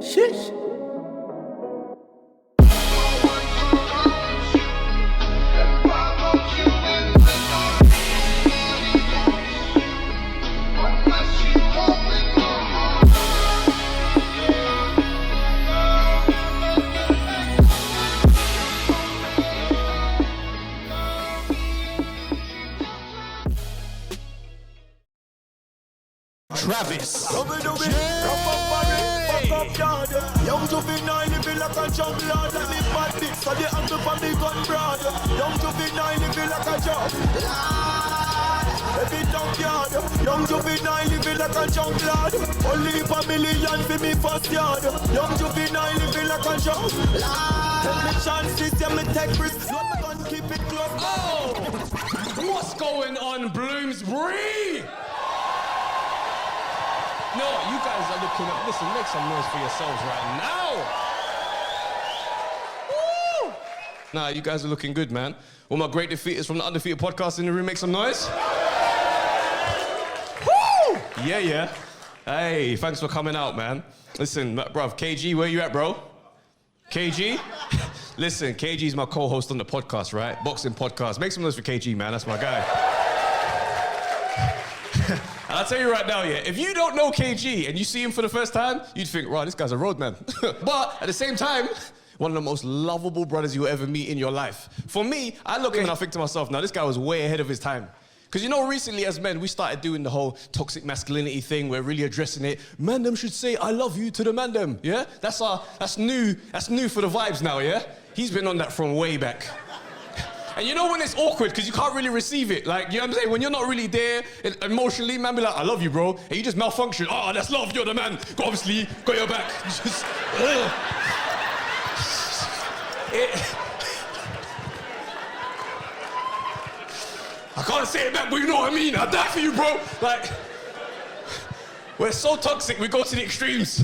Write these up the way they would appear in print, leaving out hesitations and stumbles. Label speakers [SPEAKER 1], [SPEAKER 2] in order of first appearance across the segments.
[SPEAKER 1] Shish.
[SPEAKER 2] Travis.
[SPEAKER 3] Young juvenile living like a jungle lord. Let me bad bitch for the angle for me gun broad. Young juvenile living like a jungle lord. Every junkyard. Young juvenile living like a jungle lord. Only for million for me first yard. Young juvenile living like a jungle lord. Take me chances, yeah me take risks. Not gun, keep it close.
[SPEAKER 2] Oh, what's going on, Bloomsbury? No, you guys are looking up. Listen, make some noise for yourselves right now. Woo! Nah, you guys are looking good, man. All my great defeaters from the Undefeated podcast in the room, make some noise. Woo! Yeah. Hey, thanks for coming out, man. Listen, bruv, KG, where you at, bro? KG? Listen, KG's my co-host on the podcast, right? Boxing podcast. Make some noise for KG, man. That's my guy. And I'll tell you right now, yeah, if you don't know KG and you see him for the first time, you'd think, right, this guy's a roadman. But at the same time, one of the most lovable brothers you'll ever meet in your life. For me, I look at him and I think to myself, now this guy was way ahead of his time. Because you know, recently as men, we started doing the whole toxic masculinity thing. We're really addressing it. Mandem should say, I love you to the mandem, yeah? That's new for the vibes now, yeah? He's been on that from way back. And you know when it's awkward because you can't really receive it. Like, you know what I'm saying? When you're not really there emotionally, man be like, I love you, bro. And you just malfunction. Oh, that's love, you're the man. Obviously, got your back. Just, I can't say it back, but you know what I mean. I die for you, bro. Like, we're so toxic, we go to the extremes.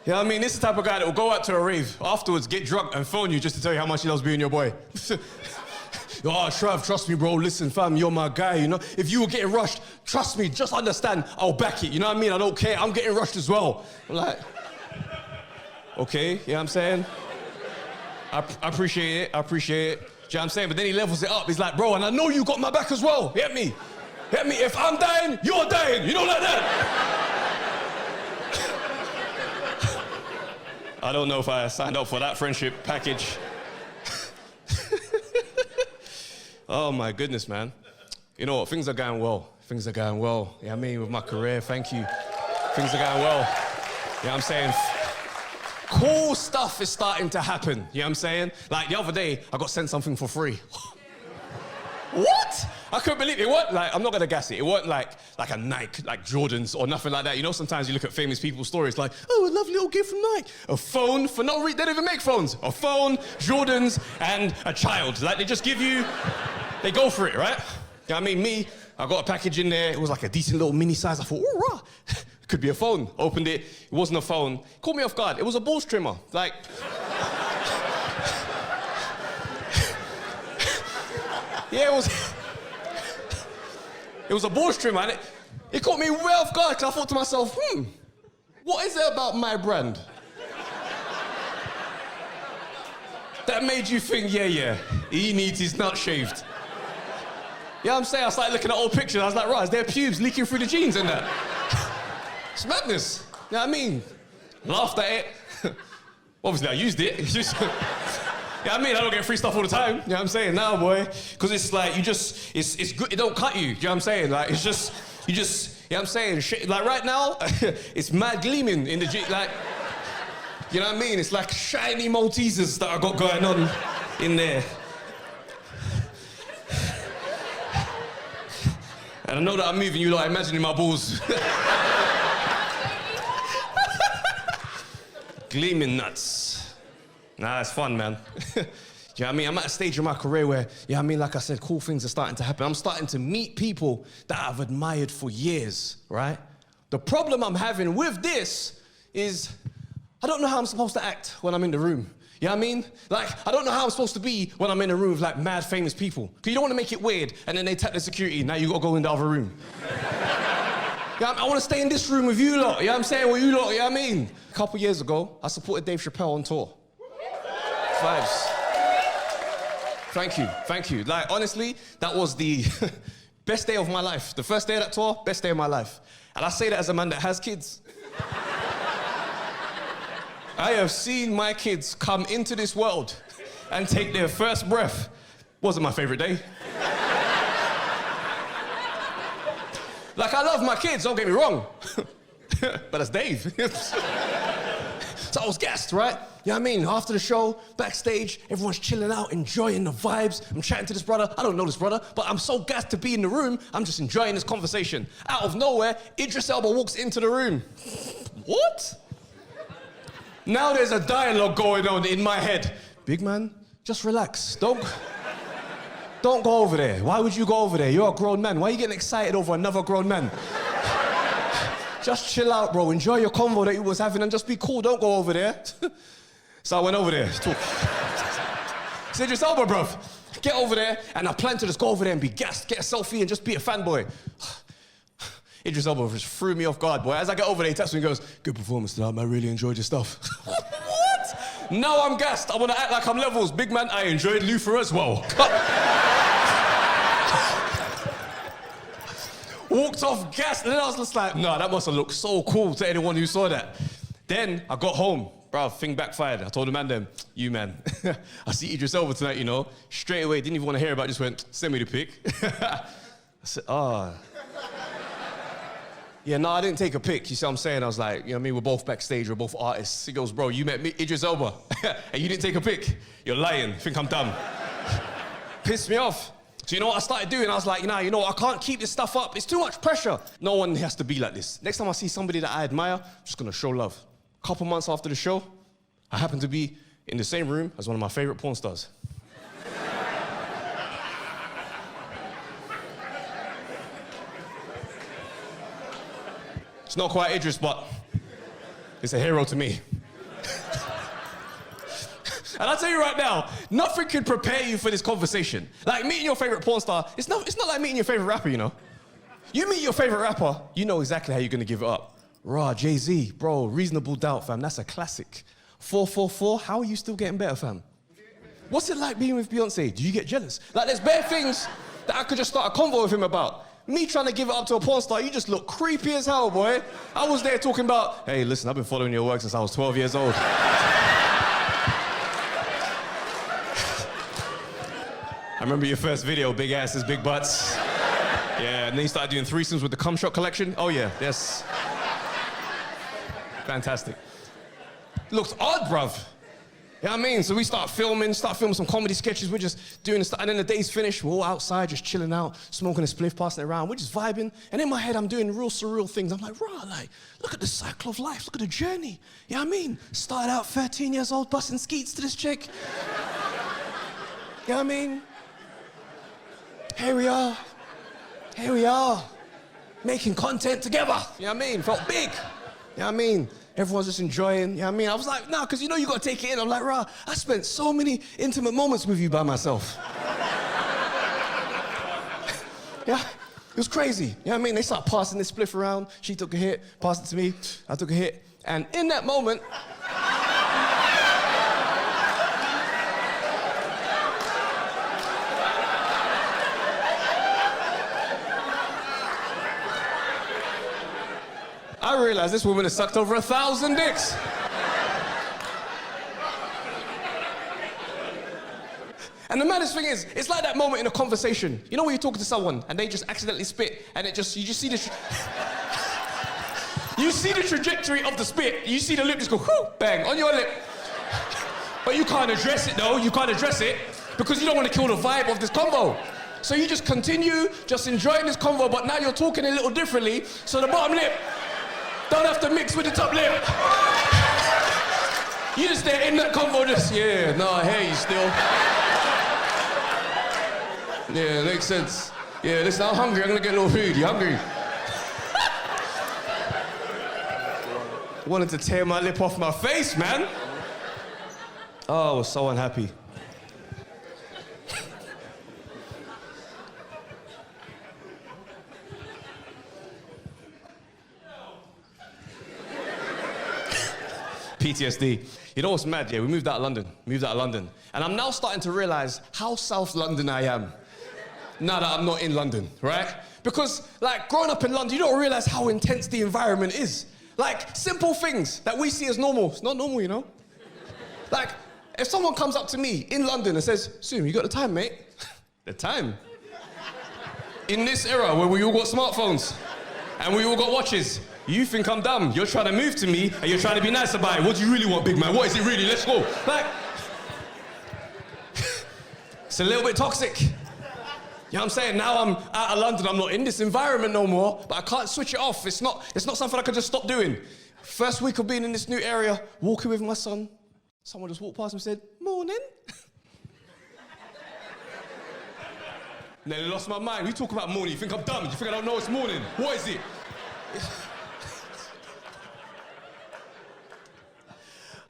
[SPEAKER 2] You know what I mean? This is the type of guy that will go out to a rave, afterwards get drunk and phone you just to tell you how much he loves being your boy. Oh, Trav, trust me, bro. Listen, fam, you're my guy, you know? If you were getting rushed, trust me, just understand, I'll back it. You know what I mean? I don't care. I'm getting rushed as well. I'm like, okay, you know what I'm saying? I appreciate it. Do you know what I'm saying? But then he levels it up. He's like, bro, and I know you got my back as well. Get me? If I'm dying, you're dying. You know, like that. I don't know if I signed up for that friendship package. Oh my goodness, man. You know what, things are going well. You know what I mean, with my career, thank you. Things are going well. You know what I'm saying? Cool stuff is starting to happen, you know what I'm saying? Like the other day, I got sent something for free. What? I couldn't believe it. It wasn't like, I'm not gonna gas it. It wasn't like a Nike, like Jordans or nothing like that. You know, sometimes you look at famous people's stories like, oh, a lovely little gift from Nike. A phone for no reason, they don't even make phones. A phone, Jordans, and a child. Like they just give you, they go for it, right? You know what I mean? I got a package in there. It was like a decent little mini size. I thought, oh, rah. Could be a phone. Opened it, it wasn't a phone. Caught me off guard. It was a balls trimmer. Like, yeah, it was a balls trimmer, and it caught me well off guard, because I thought to myself, what is it about my brand that made you think, yeah, he needs his nut shaved? You know what I'm saying? I started looking at old pictures, I was like, right, is there pubes leaking through the jeans and that? It's madness, you know what I mean? Laughed at it. Obviously, I used it. It's just, you know what I mean? I don't get free stuff all the time. You know what I'm saying? Now, boy. Because it's like, it's good. It don't cut you. You know what I'm saying? Like, it's just, you know what I'm saying? Like, right now, it's mad gleaming in the like, you know what I mean? It's like shiny Maltesers that I got going on in there. And I know that I'm moving you, like, imagining my balls. Gleaming nuts. Nah, it's fun, man. You know what I mean? I'm at a stage in my career where, you know what I mean, like I said, cool things are starting to happen. I'm starting to meet people that I've admired for years, right? The problem I'm having with this is I don't know how I'm supposed to act when I'm in the room. You know what I mean? Like, I don't know how I'm supposed to be when I'm in a room with, like, mad famous people. Because you don't want to make it weird, and then they tap the security, now you got to go in the other room. Yeah, I want to stay in this room with you lot. You know what I'm saying? With you lot, you know what I mean? A couple years ago, I supported Dave Chappelle on tour. Vibes. Thank you. Like, honestly, that was the best day of my life. The first day of that tour, best day of my life. And I say that as a man that has kids. I have seen my kids come into this world and take their first breath. Wasn't my favorite day. Like, I love my kids, don't get me wrong. But that's Dave. So I was gassed, right? You know what I mean? After the show, backstage, everyone's chilling out, enjoying the vibes. I'm chatting to this brother. I don't know this brother, but I'm so gassed to be in the room, I'm just enjoying this conversation. Out of nowhere, Idris Elba walks into the room. What? Now there's a dialogue going on in my head. Big man, just relax. Don't go over there. Why would you go over there? You're a grown man. Why are you getting excited over another grown man? Just chill out, bro. Enjoy your convo that you was having and just be cool. Don't go over there. So I went over there. Said, Idris Elba, bruv. Get over there. And I plan to just go over there and be gassed, get a selfie and just be a fanboy. Idris Elba just threw me off guard, boy. As I get over there, he taps me and goes, good performance tonight, man. I really enjoyed your stuff. What? Now I'm gassed. I want to act like I'm levels. Big man, I enjoyed Luther as well. Walked off gassed, and then I was just like, nah, that must have looked so cool to anyone who saw that. Then I got home. Bro, thing backfired. I told the man then, you man, I see Idris Elba tonight, you know. Straight away, didn't even want to hear about it, just went, send me the pic. I said, Yeah, no, I didn't take a pic. You see what I'm saying? I was like, you know what I mean? We're both backstage, we're both artists. He goes, bro, you met me, Idris Elba, and you didn't take a pic? You're lying. Think I'm dumb. Pissed me off. So you know what I started doing? I was like, you know, I can't keep this stuff up. It's too much pressure. No one has to be like this. Next time I see somebody that I admire, I'm just gonna show love. A couple months after the show, I happened to be in the same room as one of my favorite porn stars. It's not quite Idris, but it's a hero to me. And I'll tell you right now, nothing could prepare you for this conversation. Like meeting your favorite porn star, it's not like meeting your favorite rapper, you know? You meet your favorite rapper, you know exactly how you're gonna give it up. Raw, Jay-Z, bro, Reasonable Doubt, fam, that's a classic. 444, how are you still getting better, fam? What's it like being with Beyonce? Do you get jealous? Like, there's bare things that I could just start a convo with him about. Me trying to give it up to a porn star, you just look creepy as hell, boy. I was there talking about, hey, listen, I've been following your work since I was 12 years old. I remember your first video, big asses, big butts. Yeah, and then you started doing threesomes with the cum shot collection. Oh yeah, yes. Fantastic. Looks odd, bruv. You know what I mean? So we start filming some comedy sketches. We're just doing this, and then the day's finished. We're all outside, just chilling out, smoking a spliff, passing it around. We're just vibing. And in my head, I'm doing real surreal things. I'm like, rah, like, look at the cycle of life. Look at the journey. You know what I mean? Started out 13 years old, busting skeets to this chick. You know what I mean? Here we are, making content together. You know what I mean? Felt big. You know what I mean? Everyone's just enjoying, you know what I mean? I was like, nah, because you know you got to take it in. I'm like, rah, I spent so many intimate moments with you by myself. Yeah, it was crazy. You know what I mean? They start passing this spliff around. She took a hit, passed it to me. I took a hit. And in that moment, I realized this woman has sucked over 1,000 dicks. And the maddest thing is, it's like that moment in a conversation. You know when you're talking to someone and they just accidentally spit and you just see the... you see the trajectory of the spit. You see the lip just go, whoo, bang, on your lip. But you can't address it though, you can't address it because you don't want to kill the vibe of this convo. So you just continue just enjoying this convo, but now you're talking a little differently, so the bottom lip don't have to mix with the top lip. You just there in that convo just, yeah, no, I hear you still. Yeah, makes sense. Yeah, listen, I'm hungry, I'm gonna get a little food. You hungry? Wanted to tear my lip off my face, man. Oh, I was so unhappy. PTSD. You know what's mad? Yeah, we moved out of London. And I'm now starting to realize how South London I am now that I'm not in London, right? Because, like, growing up in London, you don't realize how intense the environment is. Like, simple things that we see as normal, it's not normal, you know? Like, if someone comes up to me in London and says, Soom, you got the time, mate? The time? In this era where we all got smartphones and we all got watches, you think I'm dumb. You're trying to move to me and you're trying to be nice about it. What do you really want, big man? What is it really? Let's go. Like, it's a little bit toxic. You know what I'm saying? Now I'm out of London, I'm not in this environment no more, but I can't switch it off. It's not something I can just stop doing. First week of being in this new area, walking with my son, someone just walked past and said, morning. Nearly lost my mind. We talk about morning. You think I'm dumb? You think I don't know it's morning? What is it?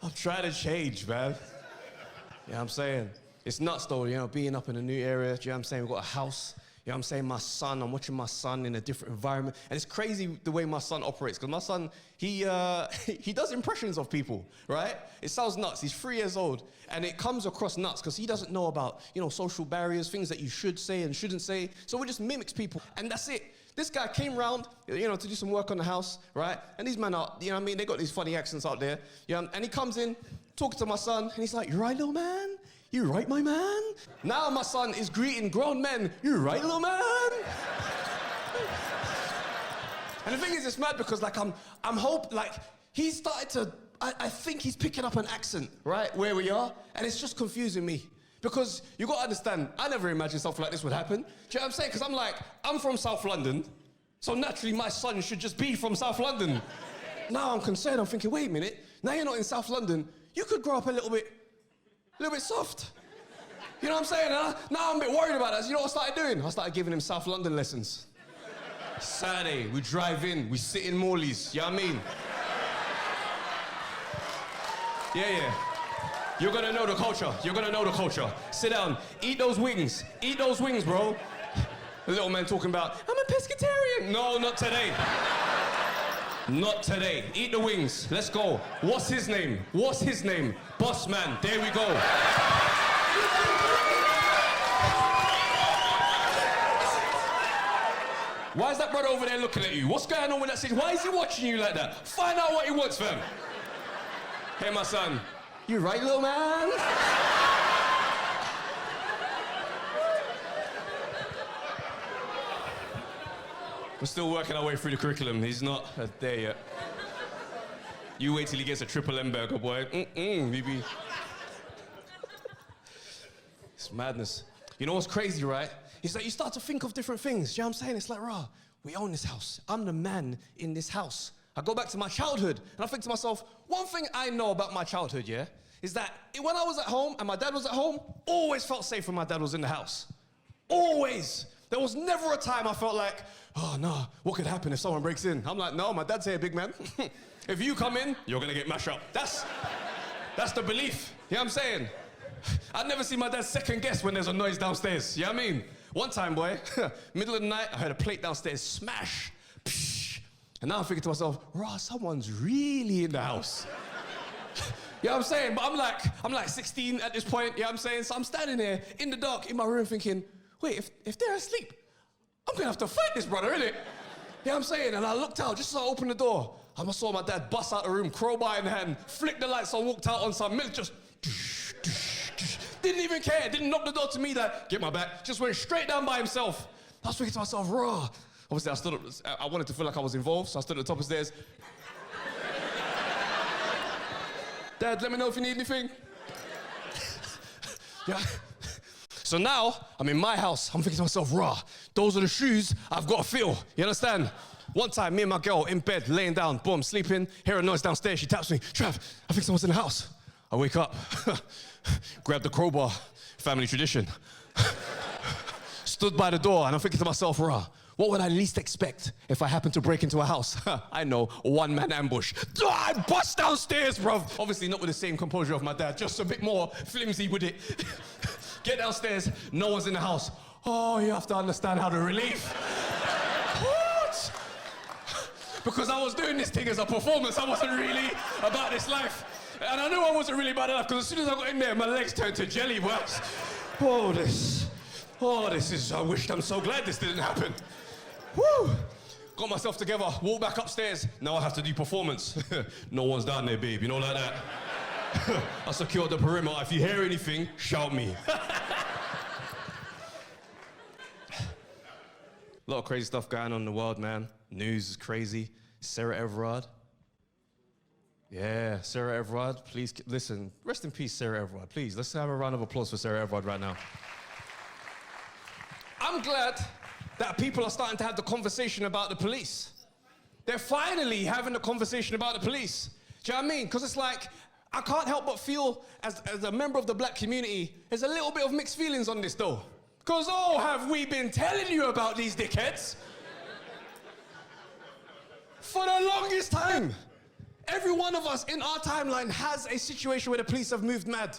[SPEAKER 2] I'm trying to change, man. You know what I'm saying? It's nuts though, you know, being up in a new area. Do you know what I'm saying? We've got a house. You know what I'm saying? My son, I'm watching my son in a different environment. And it's crazy the way my son operates, because my son, he does impressions of people, right? It sounds nuts. He's 3 years old, and it comes across nuts because he doesn't know about, you know, social barriers, things that you should say and shouldn't say. So he just mimics people, and that's it. This guy came round, you know, to do some work on the house, right? And these men are, you know what I mean? They got these funny accents out there. You know, and he comes in, talking to my son, and he's like, you right, little man? You right, my man? Now my son is greeting grown men. You right, little man? And the thing is, it's mad because, like, he started to, I think he's picking up an accent, right, where we are, and it's just confusing me. Because you got to understand, I never imagined something like this would happen. Do you know what I'm saying? Because I'm like, I'm from South London, so naturally my son should just be from South London. Now I'm concerned, I'm thinking, wait a minute, now you're not in South London, you could grow up a little bit soft. You know what I'm saying? Now I'm a bit worried about that. So you know what I started doing? I started giving him South London lessons. Saturday, we drive in, we sit in Morley's, you know what I mean? Yeah. You're gonna know the culture. Sit down, eat those wings, bro. The little man talking about, I'm a pescatarian. No, not today. Not today. Eat the wings. Let's go. What's his name? Boss man. There we go. Why is that brother over there looking at you? What's going on with that scene? Why is he watching you like that? Find out what he wants, fam. Hey, my son. You right, little man? We're still working our way through the curriculum. He's not there yet. You wait till he gets a triple M burger, boy. Maybe. It's madness. You know what's crazy, right? It's like you start to think of different things. You know what I'm saying? It's like, rah, we own this house. I'm the man in this house. I go back to my childhood, and I think to myself, one thing I know about my childhood, yeah, is that when I was at home and my dad was at home, always felt safe when my dad was in the house. Always. There was never a time I felt like, oh, no, what could happen if someone breaks in? I'm like, no, my dad's here, big man. If you come in, you're gonna get mashed up. That's the belief. You know what I'm saying? I'd never see my dad second guess when there's a noise downstairs. You know what I mean? One time, boy, middle of the night, I heard a plate downstairs smash. Psh, and now I'm thinking to myself, rah, someone's really in the house. You know what I'm saying? But I'm like 16 at this point, you know what I'm saying? So I'm standing there in the dark in my room thinking, wait, if they're asleep, I'm gonna have to fight this brother, innit? You know what I'm saying? And I looked out, just as I opened the door, I saw my dad bust out the room, crowbar in hand, flicked the lights on, walked out on some milk, just didn't even care, didn't knock the door to me like, get my back, just went straight down by himself. I was thinking to myself, raw. Obviously, I wanted to feel like I was involved, so I stood at the top of the stairs. Dad, let me know if you need anything. Yeah. So now, I'm in my house, I'm thinking to myself, rah, those are the shoes I've got to feel, you understand? One time, me and my girl in bed, laying down, boom, sleeping, hear a noise downstairs, she taps me, Trav, I think someone's in the house. I wake up, grab the crowbar, family tradition. Stood by the door, and I'm thinking to myself, rah, what would I least expect if I happened to break into a house? I know, one-man ambush. I bust downstairs, bruv. Obviously not with the same composure of my dad, just a bit more flimsy with it. Get downstairs, no one's in the house. Oh, you have to understand how to relief. What? Because I was doing this thing as a performance, I wasn't really about this life. And I knew I wasn't really bad enough because as soon as I got in there, my legs turned to jelly. I'm so glad this didn't happen. Woo! Got myself together, walked back upstairs. Now I have to do performance. No one's down there, babe, you know, like that. I secured the perimeter. If you hear anything, shout me. A lot of crazy stuff going on in the world, man. News is crazy. Sarah Everard. Yeah, Sarah Everard. Please, listen. Rest in peace, Sarah Everard. Please, let's have a round of applause for Sarah Everard right now. I'm glad that people are starting to have the conversation about the police. They're finally having the conversation about the police. Do you know what I mean? Because it's like, I can't help but feel, as a member of the black community, there's a little bit of mixed feelings on this, though. Because, oh, have we been telling you about these dickheads? For the longest time. Every one of us in our timeline has a situation where the police have moved mad.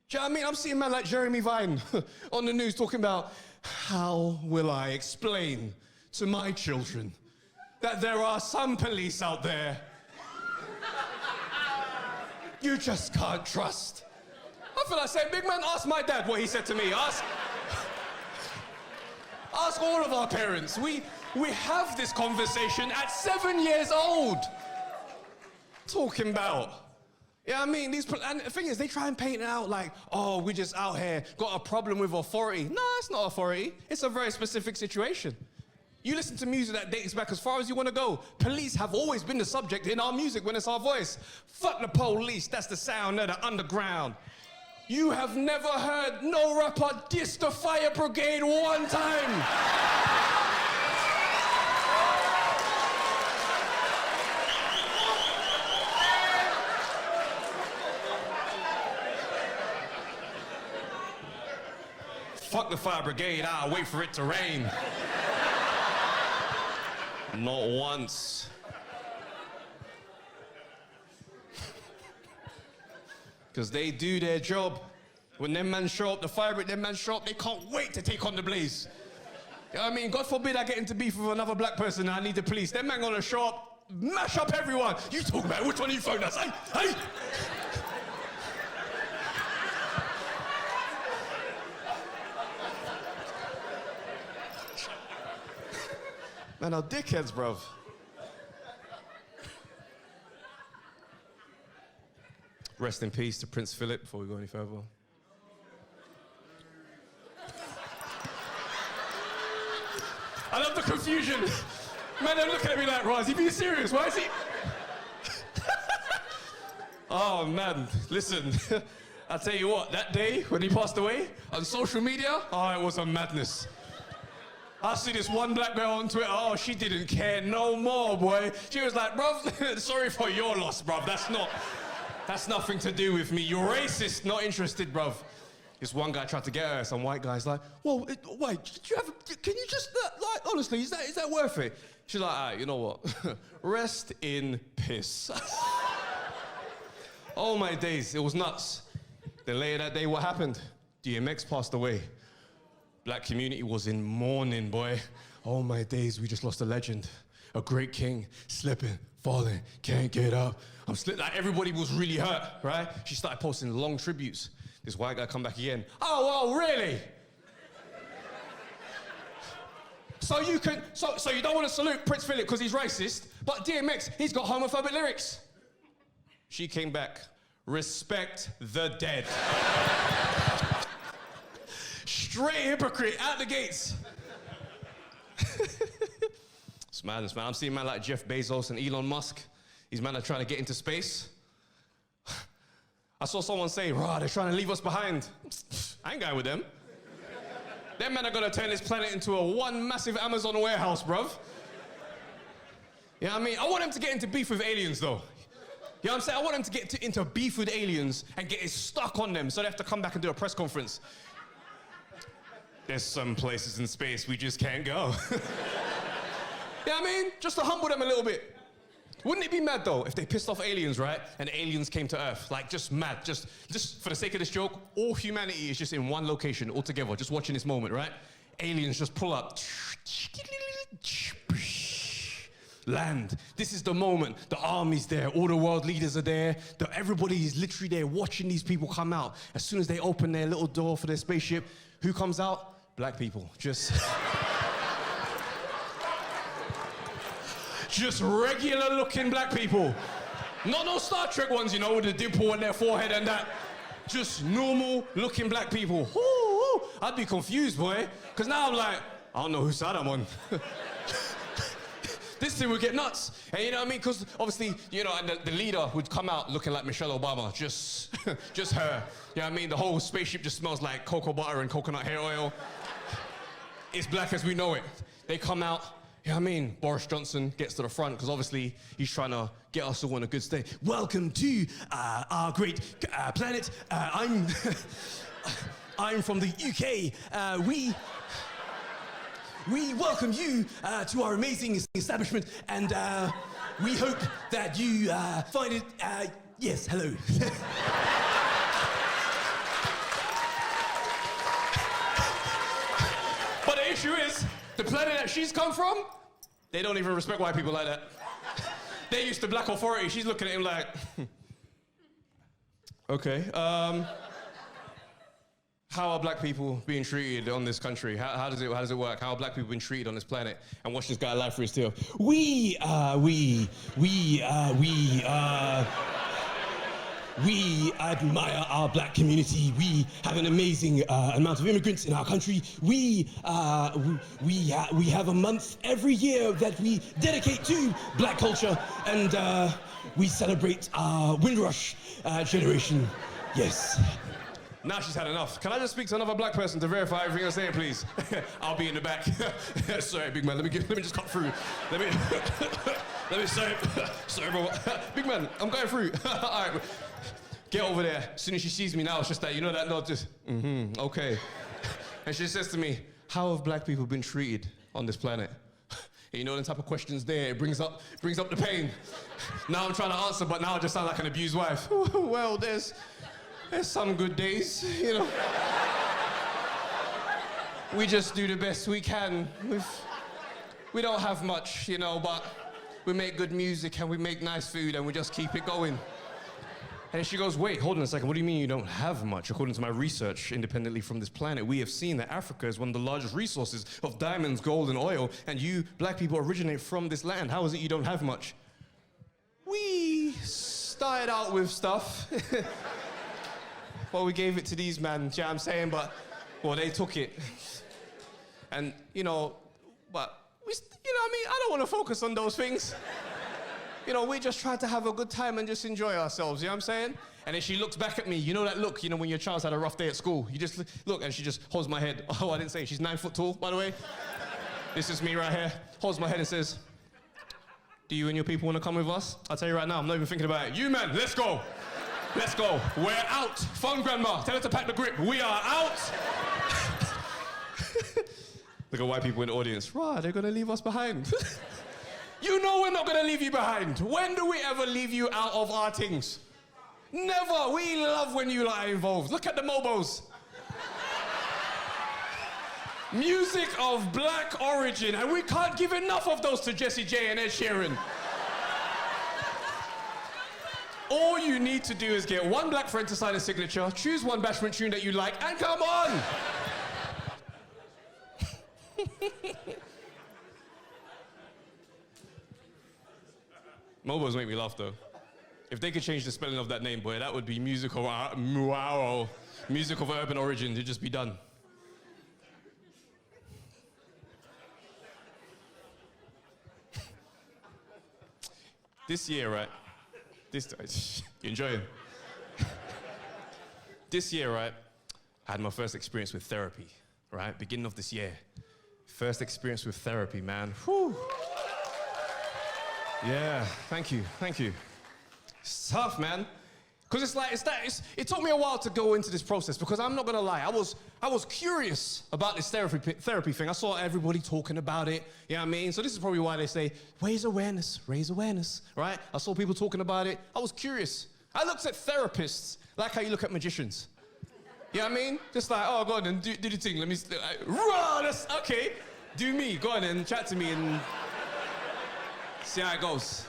[SPEAKER 2] Do you know what I mean? I'm seeing man like Jeremy Vine on the news talking about, how will I explain to my children that there are some police out there you just can't trust? I feel like saying, big man, ask my dad what he said to me. Ask all of our parents. We have this conversation at 7 years old. Talking about, yeah, I mean, and the thing is, they try and paint it out like, oh, we just out here got a problem with authority. No, it's not authority. It's a very specific situation. You listen to music that dates back as far as you want to go. Police have always been the subject in our music when it's our voice. Fuck the police, that's the sound of the underground. You have never heard no rapper diss the fire brigade one time. Fuck the fire brigade, I'll wait for it to rain. Not once. Because they do their job. When them man show up, the fire brigade, them man show up, they can't wait to take on the blaze. You know what I mean? God forbid I get into beef with another black person and I need the police. Them man gonna show up, mash up everyone. You talk about it, which one of you phoned us? Hey! Man, are dickheads, bruv. Rest in peace to Prince Philip before we go any further. I love the confusion. Man, they're looking at me like, Roz, he being serious? Why is he? Oh, man, listen. I'll tell you what, that day when he passed away, on social media, oh, it was a madness. I see this one black girl on Twitter, oh, she didn't care no more, boy. She was like, bruv, sorry for your loss, bruv. That's nothing to do with me. You're racist, not interested, bruv. This one guy tried to get her, some white guy's like, well, wait, can you just, like, honestly, is that worth it? She's like, all right, you know what? Rest in piss. Oh my days, it was nuts. Then later that day, what happened? DMX passed away. Black community was in mourning, boy. Oh my days, we just lost a legend. A great king, slipping, falling, can't get up. Like everybody was really hurt, right? She started posting long tributes. This white guy come back again. Oh, really? So you don't want to salute Prince Philip because he's racist, but DMX, he's got homophobic lyrics. She came back, respect the dead. Straight hypocrite, out the gates. It's madness, man. I'm seeing man like Jeff Bezos and Elon Musk. These men are trying to get into space. I saw someone say, rah, they're trying to leave us behind. I ain't going with them. Them men are gonna turn this planet into one massive Amazon warehouse, bruv. You know what I mean? I want them to get into beef with aliens, though. You know what I'm saying? I want them to get into beef with aliens and get it stuck on them so they have to come back and do a press conference. There's some places in space we just can't go. You know what I mean? Just to humble them a little bit. Wouldn't it be mad, though, if they pissed off aliens, right? And aliens came to Earth. Like, just mad. Just for the sake of this joke, all humanity is just in one location all together, just watching this moment, right? Aliens just pull up. land. This is the moment. The army's there. All the world leaders are there. Everybody is literally there watching these people come out. As soon as they open their little door for their spaceship, who comes out? Black people. Just regular looking black people. Not no Star Trek ones, you know, with the dimple on their forehead and that. Just normal looking black people. Ooh, I'd be confused, boy. Because now I'm like, I don't know whose side I'm on. This thing would get nuts. And you know what I mean? Because obviously, you know, and the leader would come out looking like Michelle Obama. Just her. You know what I mean? The whole spaceship just smells like cocoa butter and coconut hair oil. It's black as we know it. They come out. You know what I mean? Boris Johnson gets to the front because obviously he's trying to get us all on a good state. Welcome to our great planet. I'm from the UK. We welcome you to our amazing establishment, and we hope that you find it. Yes, hello. But the issue is, the planet that she's come from, they don't even respect white people like that. They're used to black authority. She's looking at him like, okay. How are black people being treated on this country? How does it work? How are black people being treated on this planet? And watch this guy live for his tail. We admire our black community. We have an amazing amount of immigrants in our country. We have a month every year that we dedicate to black culture, and we celebrate our Windrush generation. Yes. Now she's had enough. Can I just speak to another black person to verify everything I'm saying, please? I'll be in the back. Sorry, big man. Let me just cut through. Sorry, bro. Big man, I'm going through. All right, get over there. As soon as she sees me now, it's just that, you know that nod, just, okay. And she says to me, how have black people been treated on this planet? You know the type of questions there, it brings up the pain. Now I'm trying to answer, but now I just sound like an abused wife. Well, there's some good days, you know. We just do the best we can. We don't have much, you know, but we make good music and we make nice food and we just keep it going. And she goes, wait, hold on a second, what do you mean you don't have much? According to my research independently from this planet, we have seen that Africa is one of the largest resources of diamonds, gold, and oil, and you black people originate from this land. How is it you don't have much? We started out with stuff. Well, we gave it to these men, you know what I'm saying? But, well, they took it. And, you know, but, you know what I mean? I don't want to focus on those things. You know, we just tried to have a good time and just enjoy ourselves, you know what I'm saying? And then she looks back at me, you know that look, you know, when your child's had a rough day at school, you just look, and she just holds my head. Oh, I didn't say, she's 9 foot tall, by the way. This is me right here. Holds my head and says, do you and your people want to come with us? I'll tell you right now, I'm not even thinking about it. You men, let's go. Let's go. We're out. Phone grandma. Tell her to pack the grip. We are out. Look at white people in the audience. Right, they're going to leave us behind. You know we're not going to leave you behind. When do we ever leave you out of our things? Never. We love when you are involved. Look at the Mobos. Music of black origin. And we can't give enough of those to Jessie J and Ed Sheeran. All you need to do is get one black friend to sign a signature, choose one bashment tune that you like, and come on! Mobos make me laugh, though. If they could change the spelling of that name, boy, that would be music of urban origin. It'd just be done. This year, right? You enjoying? This year, right, I had my first experience with therapy, right? Beginning of this year. First experience with therapy, man. Whew. Yeah, thank you. It's tough, man. Because it took me a while to go into this process because I'm not gonna lie, I was curious about this therapy thing. I saw everybody talking about it, you know what I mean? So this is probably why they say, raise awareness, right? I saw people talking about it. I was curious. I looked at therapists like how you look at magicians. You know what I mean? Just like, oh, go on and do the thing. Let me, okay, do me, go on and chat to me and See how it goes.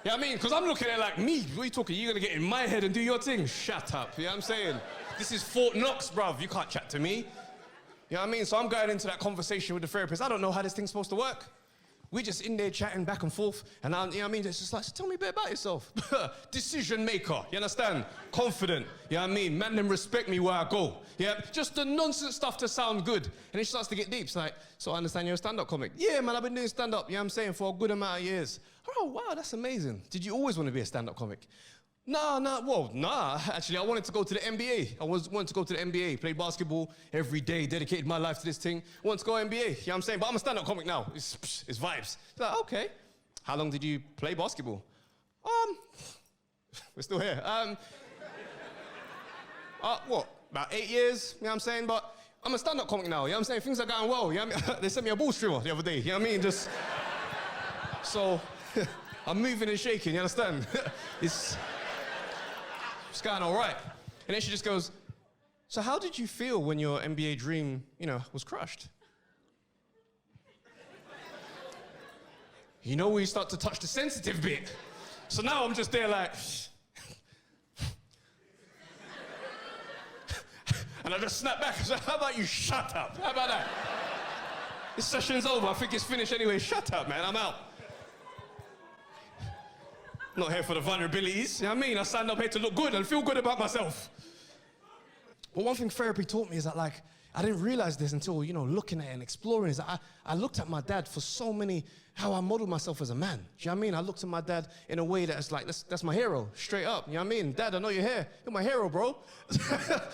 [SPEAKER 2] Yeah, I mean, because I'm looking at it like, me, what are you talking? You're going to get in my head and do your thing? Shut up, you know what I'm saying? This is Fort Knox, bruv. You can't chat to me. You know what I mean? So I'm going into that conversation with the therapist. I don't know how this thing's supposed to work. We're just in there chatting back and forth. And you know what I mean? It's just like, so tell me a bit about yourself. Decision maker, you understand? Confident, you know what I mean? Man, them respect me where I go. Yeah, just the nonsense stuff to sound good. And it starts to get deep. It's like, so I understand you're a stand-up comic. Yeah, man, I've been doing stand-up, you know what I'm saying, for a good amount of years. Oh, wow, that's amazing. Did you always want to be a stand-up comic? Nah. Actually, I wanted to go to the NBA. Wanted to go to the NBA, play basketball every day, dedicated my life to this thing. Wanted to go NBA, you know what I'm saying? But I'm a stand-up comic now. It's vibes. It's like, okay. How long did you play basketball? We're still here. About 8 years, you know what I'm saying? But I'm a stand-up comic now, you know what I'm saying? Things are going well, you know what I mean? They sent me a ball streamer the other day, you know what I mean? Just, so, I'm moving and shaking, you understand? It's going all right. And then she just goes, so how did you feel when your NBA dream, you know, was crushed? You know when you start to touch the sensitive bit. So now I'm just there like... and I just snap back and say, how about you shut up? How about that? This session's over. I think it's finished anyway. Shut up, man. I'm out. Not here for the vulnerabilities, you know what I mean? I stand up here to look good and feel good about myself. But one thing therapy taught me is that, like, I didn't realize this until, you know, looking at it and exploring, is that I looked at my dad for so many, how I modeled myself as a man. Do you know what I mean? I looked at my dad in a way that's like, that's my hero, straight up. You know what I mean? Dad, I know you're here. You're my hero, bro. But,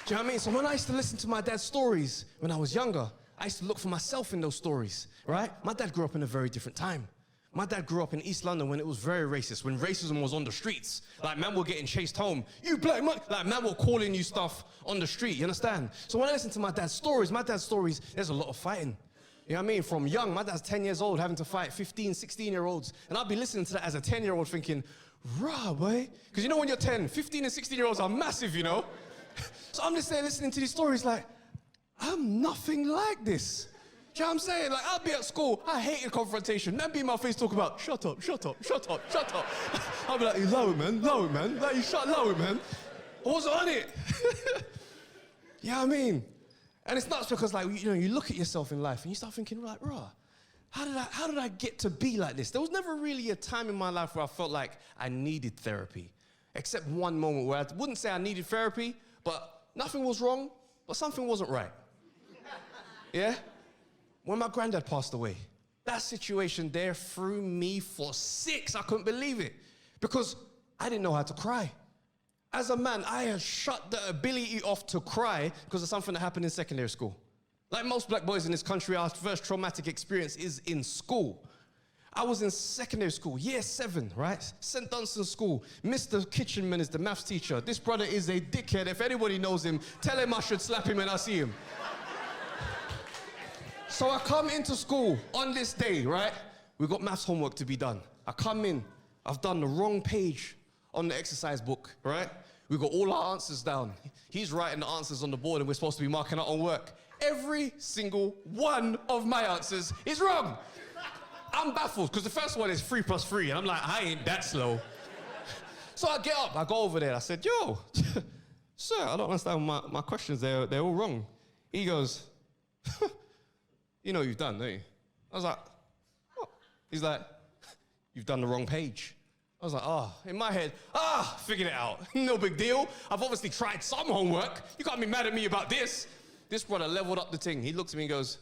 [SPEAKER 2] do you know what I mean? So when I used to listen to my dad's stories when I was younger, I used to look for myself in those stories, right? My dad grew up in a very different time. My dad grew up in East London when it was very racist, when racism was on the streets. Like, man were getting chased home. You black man! Like, man were calling you stuff on the street, you understand? So when I listen to my dad's stories, there's a lot of fighting. You know what I mean? From young, my dad's 10 years old, having to fight 15, 16-year-olds. And I'll be listening to that as a 10-year-old thinking, rah, boy. Because you know when you're 10, 15 and 16-year-olds are massive, you know? So I'm just there listening to these stories like, I'm nothing like this. Do you know what I'm saying? Like, I'll be at school, I hated confrontation. Man be in my face talk about, shut up. I'll be like, you low it, man. Like, you low it, man. I wasn't on it. You know what I mean? And it's nuts because, like, you know, you look at yourself in life and you start thinking, like, rah, how did I get to be like this? There was never really a time in my life where I felt like I needed therapy. Except one moment where I wouldn't say I needed therapy, but nothing was wrong, but something wasn't right. Yeah? When my granddad passed away, that situation there threw me for 6. I couldn't believe it. Because I didn't know how to cry. As a man, I had shut the ability off to cry because of something that happened in secondary school. Like most black boys in this country, our first traumatic experience is in school. I was in secondary school, year 7, right? St. Dunstan School. Mr. Kitchenman is the maths teacher. This brother is a dickhead. If anybody knows him, tell him I should slap him when I see him. So I come into school on this day, right? We've got maths homework to be done. I come in, I've done the wrong page on the exercise book, right? We've got all our answers down. He's writing the answers on the board and we're supposed to be marking our own work. Every single one of my answers is wrong. I'm baffled because the first one is 3 + 3 and I'm like, I ain't that slow. So I get up, I go over there, I said, yo, sir, I don't understand my questions, they're all wrong. He goes, you know what you've done, don't you? I was like, what? He's like, you've done the wrong page. I was like, in my head, figured it out. No big deal. I've obviously tried some homework. You can't be mad at me about this. This brother leveled up the thing. He looked at me and goes,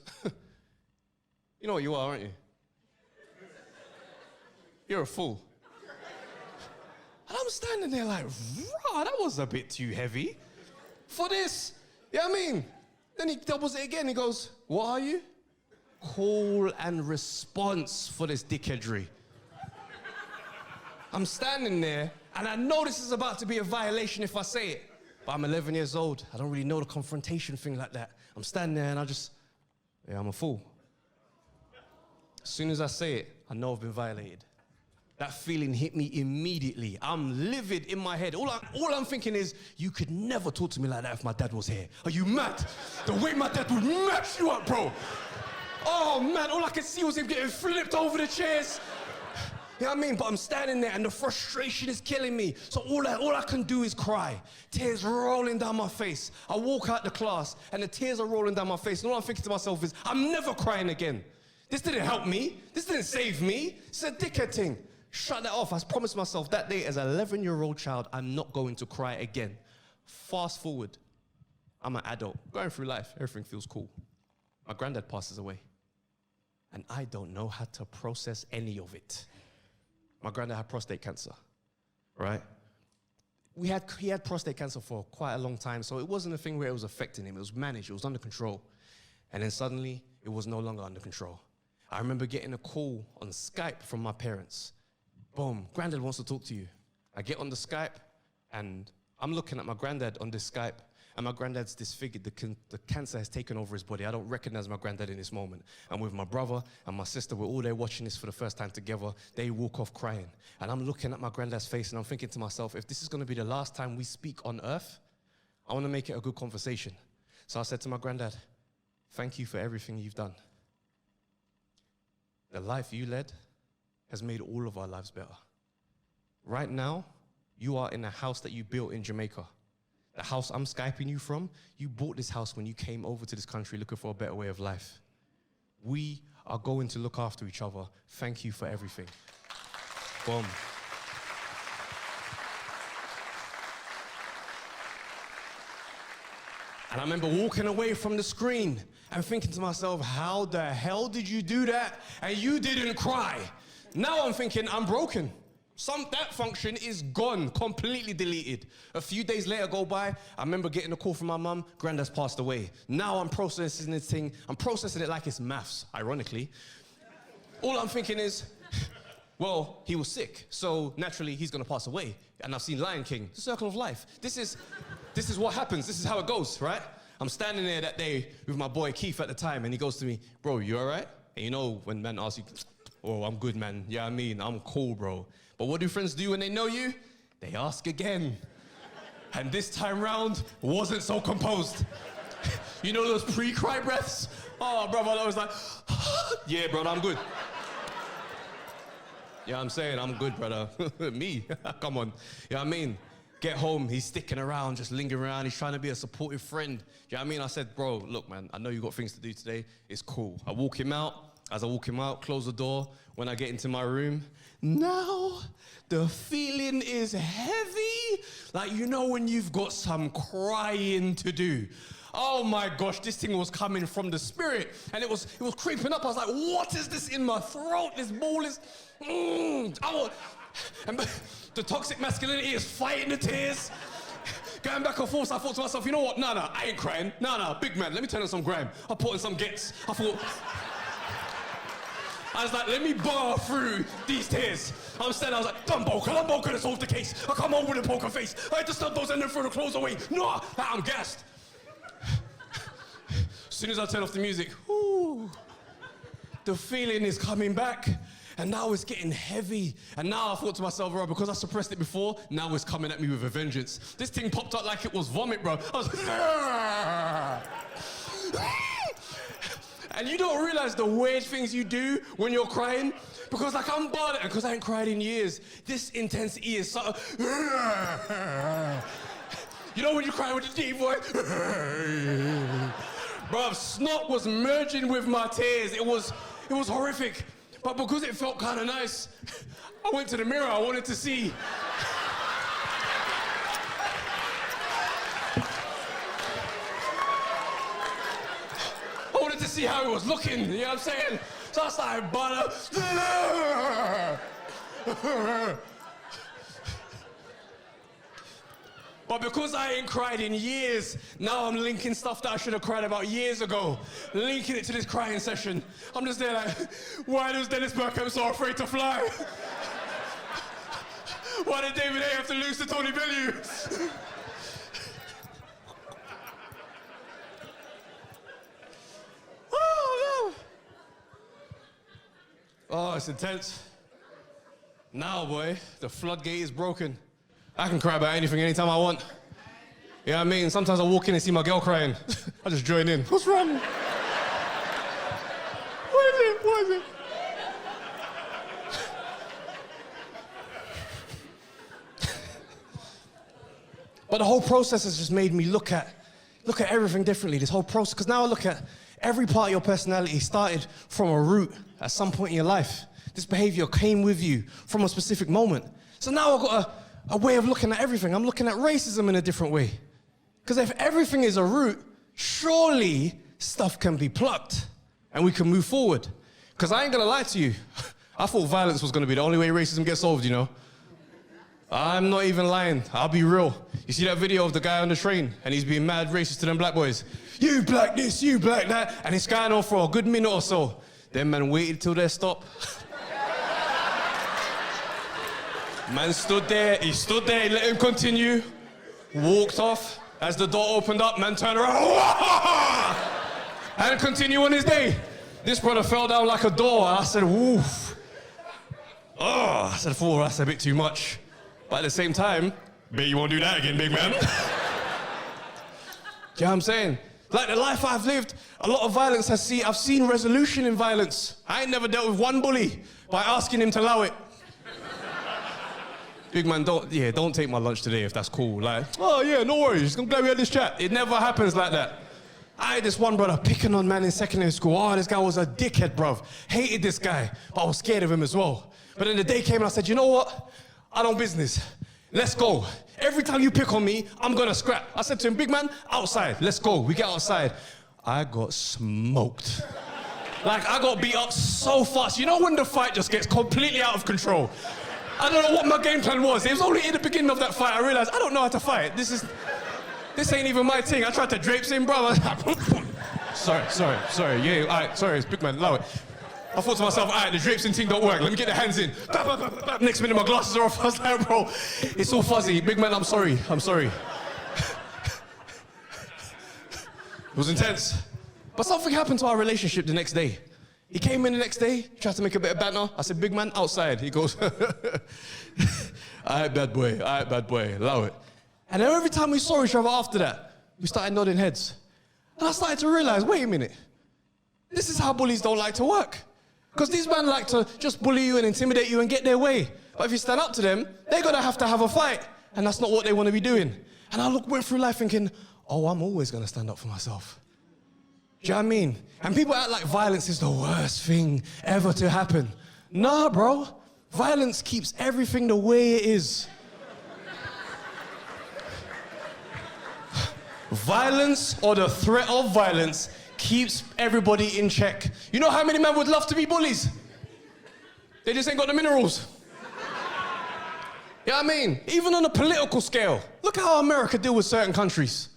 [SPEAKER 2] you know what you are, aren't you? You're a fool. And I'm standing there like, rah, that was a bit too heavy for this. You know what I mean? Then he doubles it again. He goes, what are you? Call and response for this dickheadry. I'm standing there, and I know this is about to be a violation if I say it, but I'm 11 years old. I don't really know the confrontation thing like that. I'm standing there, and I'm a fool. As soon as I say it, I know I've been violated. That feeling hit me immediately. I'm livid in my head. All I'm thinking is, you could never talk to me like that if my dad was here. Are you mad? The way my dad would mash you up, bro. Oh man, all I could see was him getting flipped over the chairs. You know what I mean? But I'm standing there and the frustration is killing me. So all I can do is cry. Tears rolling down my face. I walk out the class and the tears are rolling down my face. And all I'm thinking to myself is, I'm never crying again. This didn't help me. This didn't save me. It's a dickhead thing. Shut that off. I promised myself that day as an 11-year-old child, I'm not going to cry again. Fast forward. I'm an adult, going through life. Everything feels cool. My granddad passes away. And I don't know how to process any of it. My granddad had prostate cancer, right? He had prostate cancer for quite a long time, so it wasn't a thing where it was affecting him. It was managed, it was under control. And then suddenly, it was no longer under control. I remember getting a call on Skype from my parents. Boom, granddad wants to talk to you. I get on the Skype, and I'm looking at my granddad on this Skype, and my granddad's disfigured. The cancer has taken over his body. I don't recognize my granddad in this moment. I'm with my brother and my sister. We're all there watching this for the first time together. They walk off crying. And I'm looking at my granddad's face and I'm thinking to myself, if this is going to be the last time we speak on earth, I want to make it a good conversation. So I said to my granddad, thank you for everything you've done. The life you led has made all of our lives better. Right now, you are in a house that you built in Jamaica. The house I'm Skyping you from, you bought this house when you came over to this country looking for a better way of life. We are going to look after each other. Thank you for everything. Boom. And I remember walking away from the screen and thinking to myself, how the hell did you do that and you didn't cry? Now I'm thinking, I'm broken. That function is gone, completely deleted. A few days later go by, I remember getting a call from my mum, granddad's passed away. Now I'm processing this thing, I'm processing it like it's maths, ironically. All I'm thinking is, well, he was sick, so naturally he's gonna pass away. And I've seen Lion King, the circle of life. This is what happens, this is how it goes, right? I'm standing there that day with my boy Keith at the time, and he goes to me, bro, you all right? And you know, when men ask you, oh, I'm good, man. Yeah, I mean, I'm cool, bro. But what do friends do when they know you? They ask again. And this time round, wasn't so composed. You know those pre-cry breaths? Oh, brother, I was like, yeah, brother, I'm good. Yeah, I'm saying I'm good, brother. Me? Come on. You know what I mean? Get home, he's sticking around, just lingering around. He's trying to be a supportive friend. You know what I mean? I said, bro, look, man, I know you got things to do today. It's cool. I walk him out. As I walk him out, close the door. When I get into my room, now the feeling is heavy. Like, you know when you've got some crying to do. Oh my gosh, this thing was coming from the spirit. And it was creeping up. I was like, what is this in my throat? This ball is... And the toxic masculinity is fighting the tears. Going back and forth, I thought to myself, you know what? Nah, I ain't crying. Nah, big man, let me turn on some grime. I put in some gets. I was like, let me bar through these tears. I'm standing, I was like, Dumbo, can solve the case. I come home with a poker face. I had to stub those and then throw the clothes away. No, I'm gassed. As soon as I turn off the music, the feeling is coming back. And now it's getting heavy. And now I thought to myself, bro, because I suppressed it before, now it's coming at me with a vengeance. This thing popped up like it was vomit, bro. I was like, and you don't realize the weird things you do when you're crying. Because like I'm barred, and because I ain't cried in years, this intensity is so... You know when you cry with the deep voice? Bro, snot was merging with my tears. It was horrific. But because it felt kind of nice, I went to the mirror, I wanted to see. I wanted to see how it was looking, you know what I'm saying? So I started butter. But because I ain't cried in years, now I'm linking stuff that I should have cried about years ago, linking it to this crying session. I'm just there like, why does Dennis Bergkamp so afraid to fly? Why did David A have to lose to Tony Bellew? Oh, no. Oh, it's intense. Now, boy, the floodgate is broken. I can cry about anything anytime I want. You know what I mean? Sometimes I walk in and see my girl crying. I just join in. What's wrong? What is it? What is it? But the whole process has just made me look at everything differently, this whole process. Because now I look at every part of your personality started from a root at some point in your life. This behavior came with you from a specific moment. So now I've got a way of looking at everything. I'm looking at racism in a different way. Because if everything is a root, surely stuff can be plucked and we can move forward. Because I ain't gonna lie to you, I thought violence was gonna be the only way racism gets solved, you know? I'm not even lying, I'll be real. You see that video of the guy on the train and he's being mad racist to them black boys? You black this, you black that, and it's going on for a good minute or so. Them man waited till they stop. Man stood there, he let him continue, walked off. As the door opened up, man turned around, and continue on his day. This brother fell down like a door, and I said, woof. Oh, I said, fool, that's a bit too much. But at the same time, bet you won't do that again, big man. Do you know what I'm saying? Like the life I've lived, a lot of violence I've seen resolution in violence. I ain't never dealt with one bully by asking him to allow it. Big man, don't take my lunch today if that's cool. Like, oh yeah, no worries, I'm glad we had this chat. It never happens like that. I had this one brother picking on man in secondary school. Oh, this guy was a dickhead, bruv. Hated this guy, but I was scared of him as well. But then the day came and I said, you know what? I don't business. Let's go. Every time you pick on me, I'm gonna scrap. I said to him, big man, outside, let's go. We get outside. I got smoked. Like, I got beat up so fast. You know when the fight just gets completely out of control? I don't know what my game plan was. It was only in the beginning of that fight I realized I don't know how to fight. This ain't even my thing. I tried to drapes in, bro. Sorry. Yeah, all right, sorry, it's big man, allow it. I thought to myself, all right, the drapes in thing don't work. Let me get the hands in. Next minute, my glasses are off. I was like, bro, it's all fuzzy. Big man, I'm sorry. It was intense. But something happened to our relationship the next day. He came in the next day, tried to make a bit of banter. I said, big man, outside. He goes, all right, bad boy, allow it. And then every time we saw each other after that, we started nodding heads. And I started to realize, wait a minute, this is how bullies don't like to work. Because these men like to just bully you and intimidate you and get their way. But if you stand up to them, they're gonna have to have a fight. And that's not what they wanna be doing. And I went through life thinking, oh, I'm always gonna stand up for myself. Do you know what I mean? And people act like violence is the worst thing ever to happen. Nah, bro. Violence keeps everything the way it is. Violence or the threat of violence keeps everybody in check. You know how many men would love to be bullies? They just ain't got the minerals. You know what I mean? Even on a political scale, look at how America deal with certain countries.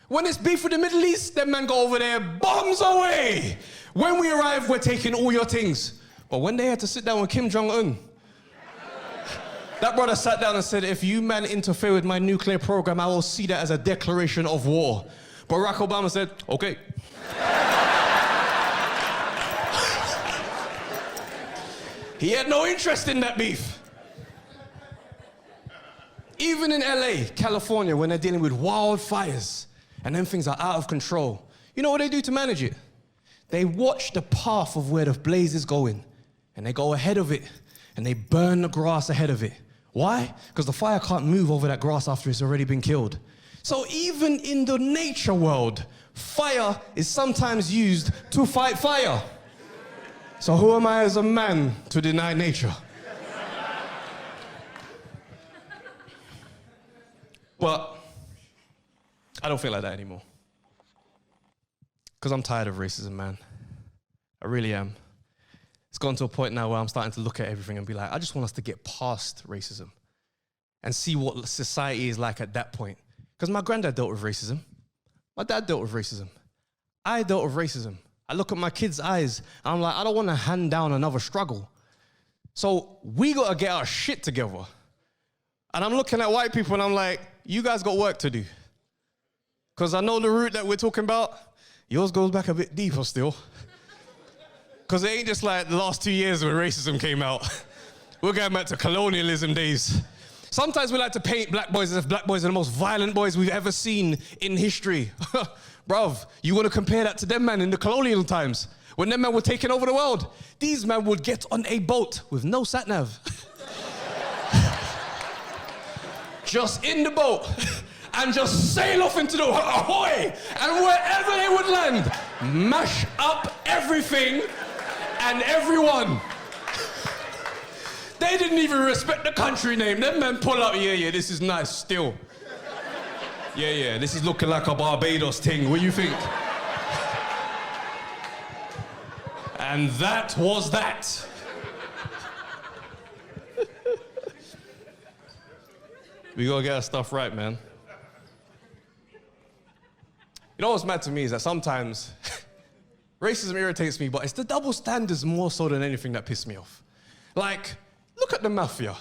[SPEAKER 2] When it's beef with the Middle East, them men go over there, bombs away. When we arrive, we're taking all your things. But when they had to sit down with Kim Jong-un, that brother sat down and said, if you man interfere with my nuclear program, I will see that as a declaration of war. Barack Obama said, okay. He had no interest in that beef. Even in LA, California, when they're dealing with wildfires, and then things are out of control, you know what they do to manage it? They watch the path of where the blaze is going, and they go ahead of it, and they burn the grass ahead of it. Why? Because the fire can't move over that grass after it's already been killed. So even in the nature world, fire is sometimes used to fight fire. So who am I as a man to deny nature? But I don't feel like that anymore. Because I'm tired of racism, man. I really am. It's gone to a point now where I'm starting to look at everything and be like, I just want us to get past racism and see what society is like at that point. Because my granddad dealt with racism. My dad dealt with racism. I dealt with racism. I look at my kids' eyes and I'm like, I don't want to hand down another struggle. So we got to get our shit together. And I'm looking at white people and I'm like, you guys got work to do. Because I know the route that we're talking about, yours goes back a bit deeper still. Because it ain't just like the last 2 years when racism came out. We're going back to colonialism days. Sometimes we like to paint black boys as if black boys are the most violent boys we've ever seen in history. Bruv, you want to compare that to them, man, in the colonial times, when them men were taking over the world. These men would get on a boat with no sat-nav. Just in the boat, and just sail off into the ahoy, and wherever they would land, mash up everything and everyone. They didn't even respect the country name. Them men pull up, yeah, this is nice still. Yeah, this is looking like a Barbados thing. What do you think? And that was that. We gotta get our stuff right, man. You know what's mad to me is that sometimes racism irritates me, but it's the double standards more so than anything that piss me off. Like, look at the mafia.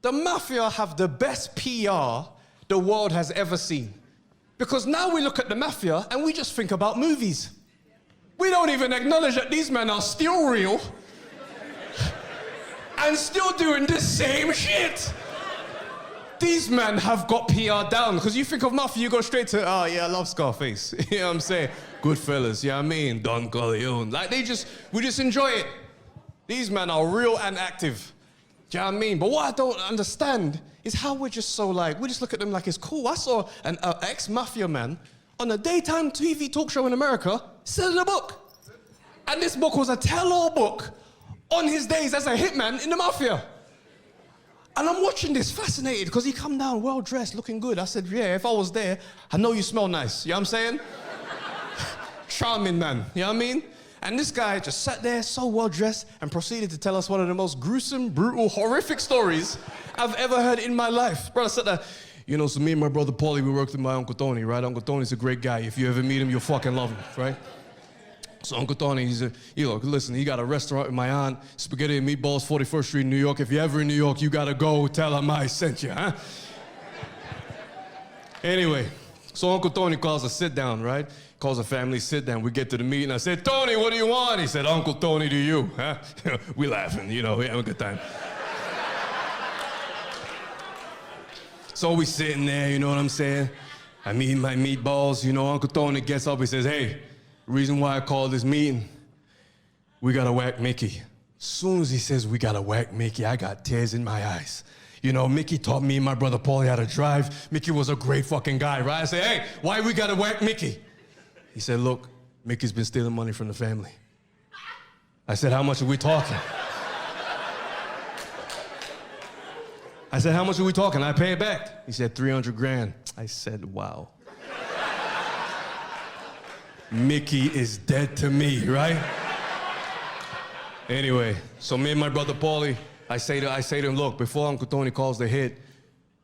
[SPEAKER 2] The mafia have the best PR the world has ever seen. Because now we look at the mafia and we just think about movies. We don't even acknowledge that these men are still real and still doing the same shit. These men have got PR down, because you think of mafia, you go straight to, oh yeah, I love Scarface. You know what I'm saying? Goodfellas, you know what I mean? Don Corleone. Like we just enjoy it. These men are real and active. Do you know what I mean? But what I don't understand is how we're just so like, we just look at them like it's cool. I saw an ex-mafia man on a daytime TV talk show in America selling a book. And this book was a tell-all book on his days as a hitman in the mafia. And I'm watching this fascinated because he come down well-dressed, looking good. I said, yeah, if I was there, I know you smell nice. You know what I'm saying? Charming man, you know what I mean? And this guy just sat there so well-dressed and proceeded to tell us one of the most gruesome, brutal, horrific stories I've ever heard in my life. Brother sat there, you know, so me and my brother Paulie, we worked with my Uncle Tony, right? Uncle Tony's a great guy. If you ever meet him, you'll fucking love him, right? So Uncle Tony, listen, he got a restaurant with my aunt, Spaghetti and Meatballs, 41st Street, New York. If you're ever in New York, you gotta go tell him I sent you, huh? Anyway, so Uncle Tony calls us sit down, right? Calls the family, sit down. We get to the meeting. I said, Tony, what do you want? He said, Uncle Tony to you, huh? We laughing, you know, we having a good time. So we sitting there, you know what I'm saying? I'm eating my meatballs, you know, Uncle Tony gets up, he says, hey, reason why I called this meeting, we gotta whack Mickey. Soon as he says we gotta whack Mickey, I got tears in my eyes. You know, Mickey taught me and my brother Paulie how to drive. Mickey was a great fucking guy, right? I said, hey, why we gotta whack Mickey? He said, look, Mickey's been stealing money from the family. I said, how much are we talking? I said, how much are we talking? I pay it back. He said, 300 grand. I said, wow. Mickey is dead to me, right? Anyway, so me and my brother Paulie, I say to him, look, before Uncle Tony calls the hit,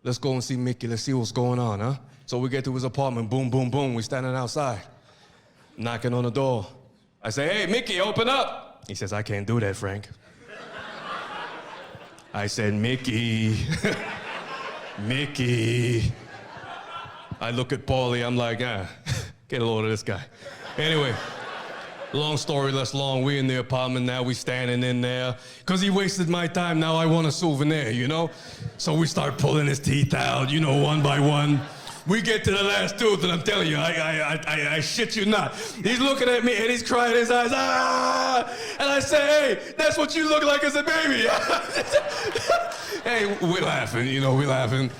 [SPEAKER 2] let's go and see Mickey, let's see what's going on, huh? So we get to his apartment, boom, boom, boom, we standing outside, knocking on the door. I say, hey, Mickey, open up. He says, I can't do that, Frank. I said, Mickey, Mickey. I look at Paulie, I'm like, get a load of this guy. Anyway, long story less long, we in the apartment now, we standing in there. Cause he wasted my time, now I want a souvenir, you know? So we start pulling his teeth out, you know, one by one. We get to the last tooth and I'm telling you, I shit you not. He's looking at me and he's crying his eyes, ah! And I say, hey, that's what you look like as a baby. Hey, we're laughing, you know, we're laughing.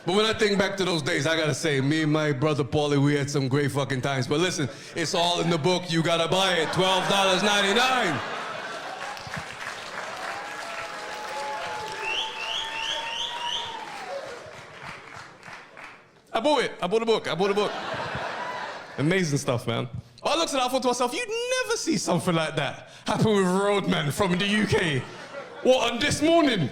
[SPEAKER 2] But when I think back to those days, I gotta say, me and my brother Paulie, we had some great fucking times. But listen, it's all in the book. You gotta buy it. $12.99. I bought it. I bought a book. Amazing stuff, man. I looked at it, I thought to myself, you'd never see something like that happen with roadmen from the UK. What, on this morning?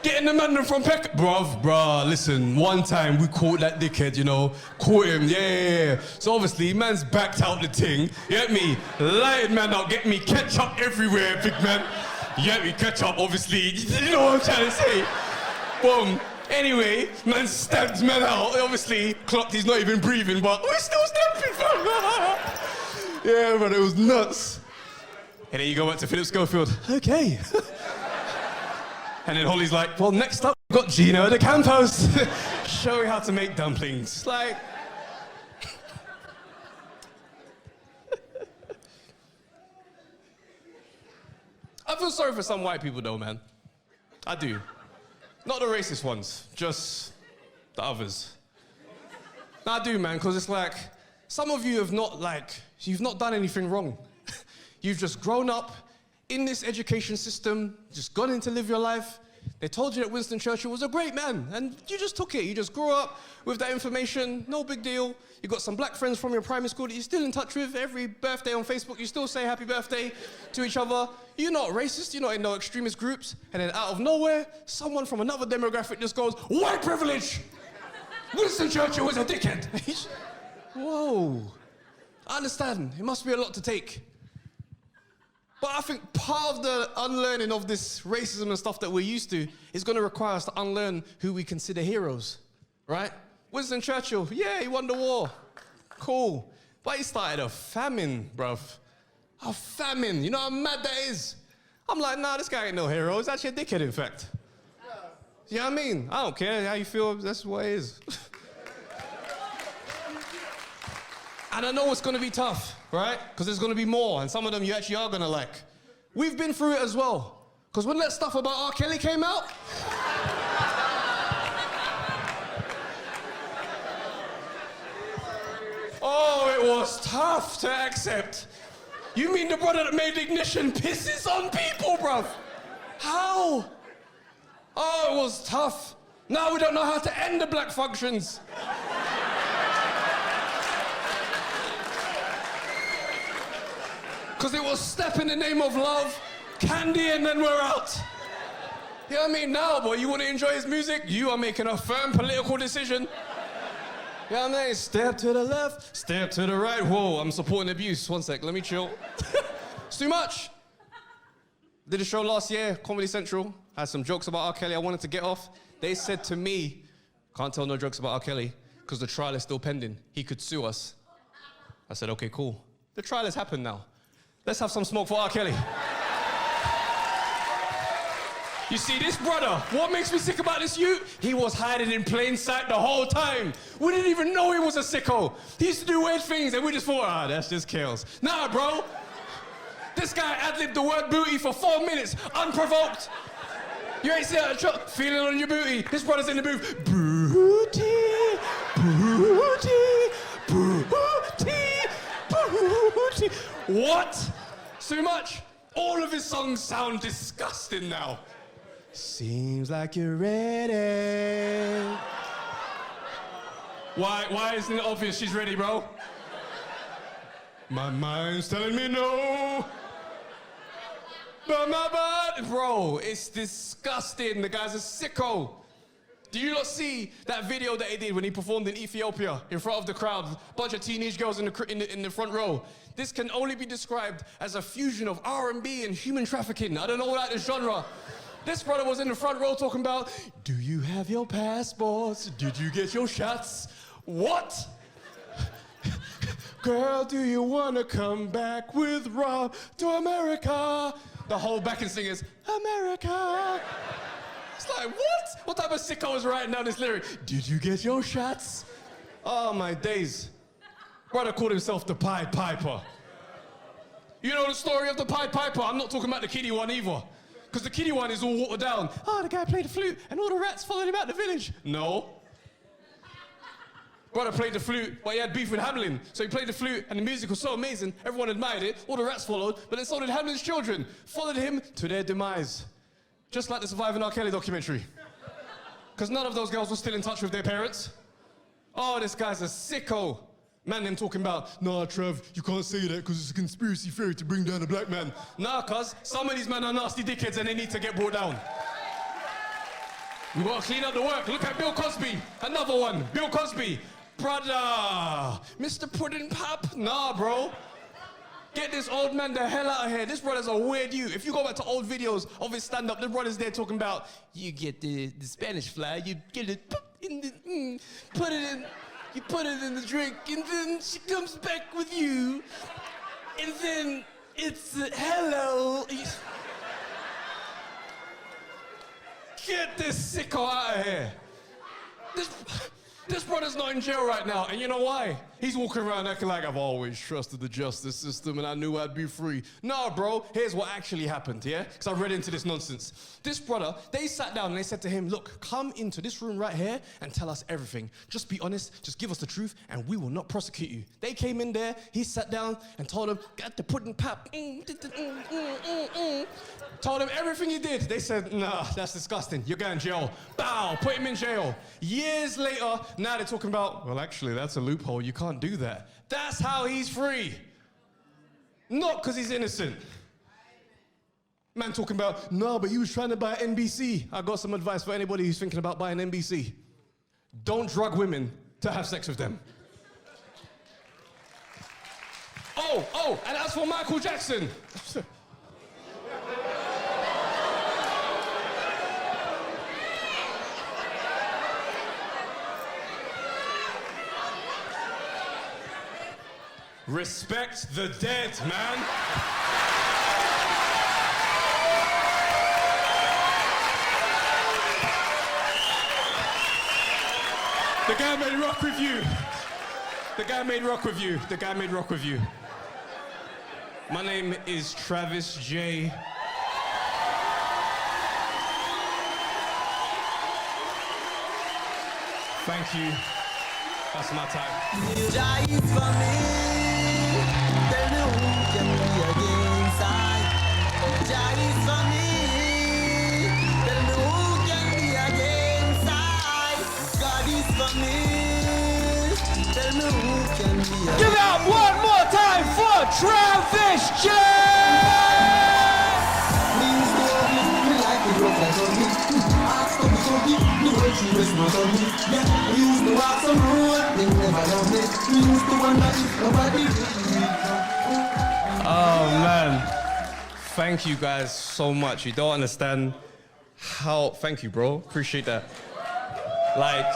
[SPEAKER 2] Getting the man from Peck. Bruh, listen, one time we caught that dickhead, you know, caught him, yeah. So obviously, man's backed out the ting, you get me? Lying man out, get me ketchup everywhere, big man. You get me, ketchup, obviously, you know what I'm trying to say? Boom. Anyway, man stabs man out, obviously, clocked he's not even breathing, but we're still stabbing, fam. Yeah, but it was nuts. And then you go back to Philip Schofield, okay. And then Holly's like, well, next up, we've got Gino de Campos. Show you how to make dumplings. Like... I feel sorry for some white people though, man. I do. Not the racist ones, just the others. No, I do, man, because it's like, some of you have not, you've not done anything wrong. You've just grown up in this education system, just gone in to live your life. They told you that Winston Churchill was a great man, and you just took it. You just grew up with that information, no big deal. You got some black friends from your primary school that you're still in touch with. Every birthday on Facebook, you still say happy birthday to each other. You're not racist, you're not in no extremist groups. And then out of nowhere, someone from another demographic just goes, white privilege! Winston Churchill was a dickhead. Whoa. I understand, it must be a lot to take. But I think part of the unlearning of this racism and stuff that we're used to is going to require us to unlearn who we consider heroes, right? Winston Churchill, yeah, he won the war. Cool. But he started a famine, bruv. A famine. You know how mad that is? I'm like, nah, this guy ain't no hero. He's actually a dickhead, in fact. You know what I mean? I don't care how you feel. That's what it is. And I know it's going to be tough, right? Because there's going to be more, and some of them you actually are going to like. We've been through it as well. Because when that stuff about R. Kelly came out... oh, it was tough to accept. You mean the brother that made Ignition pisses on people, bruv? How? Oh, it was tough. Now we don't know how to end the black functions. Because it was Step in the Name of Love, Candy, and then we're out. You know what I mean? Now, boy, you want to enjoy his music? You are making a firm political decision. You know what I mean? Step to the left, step to the right. Whoa, I'm supporting abuse. One sec, let me chill. It's too much. Did a show last year, Comedy Central. Had some jokes about R. Kelly I wanted to get off. They said to me, can't tell no jokes about R. Kelly because the trial is still pending. He could sue us. I said, okay, cool. The trial has happened now. Let's have some smoke for R. Kelly. You see, this brother, what makes me sick about this youth? He was hiding in plain sight the whole time. We didn't even know he was a sicko. He used to do weird things and we just thought, that's just chaos. Nah, bro. This guy ad-libbed the word booty for 4 minutes, unprovoked. You ain't seen that truck, feeling on your booty. This brother's in the booth. Booty, booty, booty, booty. What? So much? All of his songs sound disgusting now. Seems like you're ready. Why isn't it obvious she's ready, bro? My mind's telling me no. But my body... Bro, it's disgusting. The guy's a sicko. Do you not see that video that he did when he performed in Ethiopia in front of the crowd? Bunch of teenage girls in the front row. This can only be described as a fusion of R&B and human trafficking. I don't know what that is genre. This brother was in the front row talking about, do you have your passports? Did you get your shots? What? Girl, do you want to come back with Rob to America? The whole backing singers, America. It's like, what? What type of sicko is writing down this lyric? Did you get your shots? Oh, my days. Brother called himself the Pied Piper. You know the story of the Pied Piper? I'm not talking about the kiddie one either. Because the kiddie one is all watered down. Oh, the guy played the flute and all the rats followed him out the village. No. Brother played the flute, but he had beef with Hamlin. So he played the flute and the music was so amazing, everyone admired it, all the rats followed, but then so did Hamlin's children. Followed him to their demise. Just like the Surviving R. Kelly documentary. Because none of those girls were still in touch with their parents. Oh, this guy's a sicko. Man, them talking about, nah, Trev, you can't say that because it's a conspiracy theory to bring down a black man. Nah, cuz, some of these men are nasty dickheads and they need to get brought down. We gotta clean up the work. Look at Bill Cosby, another one. Bill Cosby, brother, Mr. Pudding Pop. Nah, bro. Get this old man the hell out of here. This brother's a weird you. If you go back to old videos of his stand-up, the brother's there talking about, you get the Spanish fly, you get it in the, put it in. You put it in the drink, and then she comes back with you, and then it's hello. Get this sicko out of here. This brother's not in jail right now, and you know why? He's walking around acting like I've always trusted the justice system and I knew I'd be free. No, bro, here's what actually happened, yeah? Because I read into this nonsense. This brother, they sat down and they said to him, look, come into this room right here and tell us everything. Just be honest, just give us the truth, and we will not prosecute you. They came in there, he sat down and told them, got the pudding pap. Told him everything he did. They said, nah, that's disgusting. You're going to jail. Bow, put him in jail. Years later, now they're talking about, well, actually, that's a loophole. You can't do that. That's how he's free. Not because he's innocent. Man talking about, no, but he was trying to buy NBC. I got some advice for anybody who's thinking about buying NBC. Don't drug women to have sex with them. Oh, and as for Michael Jackson. Respect the dead, man. The guy made rock with you. The guy made rock with you. The guy made rock with you. My name is Travis J. Thank you. That's my time.
[SPEAKER 3] You die for me. Tell me who can be against I. Die for me. Tell me who can be against I. God is for me. Tell me who can be against I.
[SPEAKER 2] Give it up one more time for Travis J.
[SPEAKER 3] Please don't lift me like the rope that's on me. Ask for me so deep, the way she was not on me. Yeah, we used to walk some road, they never love me. We used to wonder if nobody really.
[SPEAKER 2] Oh man, thank you guys so much. You don't understand how, thank you bro, appreciate that. Like,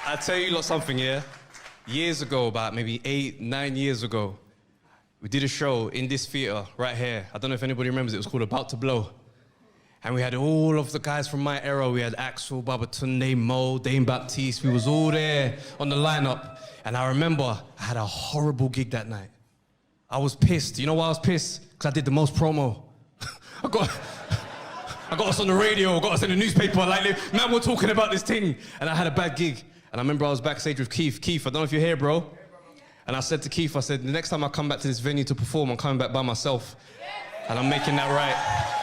[SPEAKER 2] I tell you lot something, yeah? Years ago, about maybe 8-9 years ago, we did a show in this theater right here. I don't know if anybody remembers it. It was called About to Blow. And we had all of the guys from my era. We had Axel, Babatunde, Mo, Dame Baptiste. We was all there on the lineup. And I remember I had a horrible gig that night. I was pissed. You know why I was pissed? Because I did the most promo. I got us on the radio, got us in the newspaper. Like, man, we're talking about this thing. And I had a bad gig. And I remember I was backstage with Keith. Keith, I don't know if you're here, bro. And I said to Keith, I said, the next time I come back to this venue to perform, I'm coming back by myself. And I'm making that right.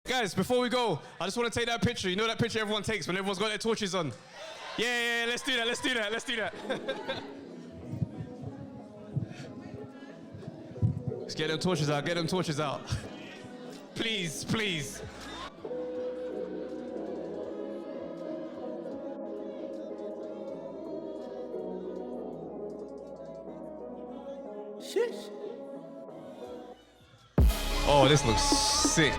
[SPEAKER 2] Guys, before we go, I just want to take that picture. You know that picture everyone takes when everyone's got their torches on? Yeah, let's do that, let's do that, let's do that. Let's get them torches out, get them torches out. Please, please.
[SPEAKER 3] Shish.
[SPEAKER 2] Oh, this looks sick.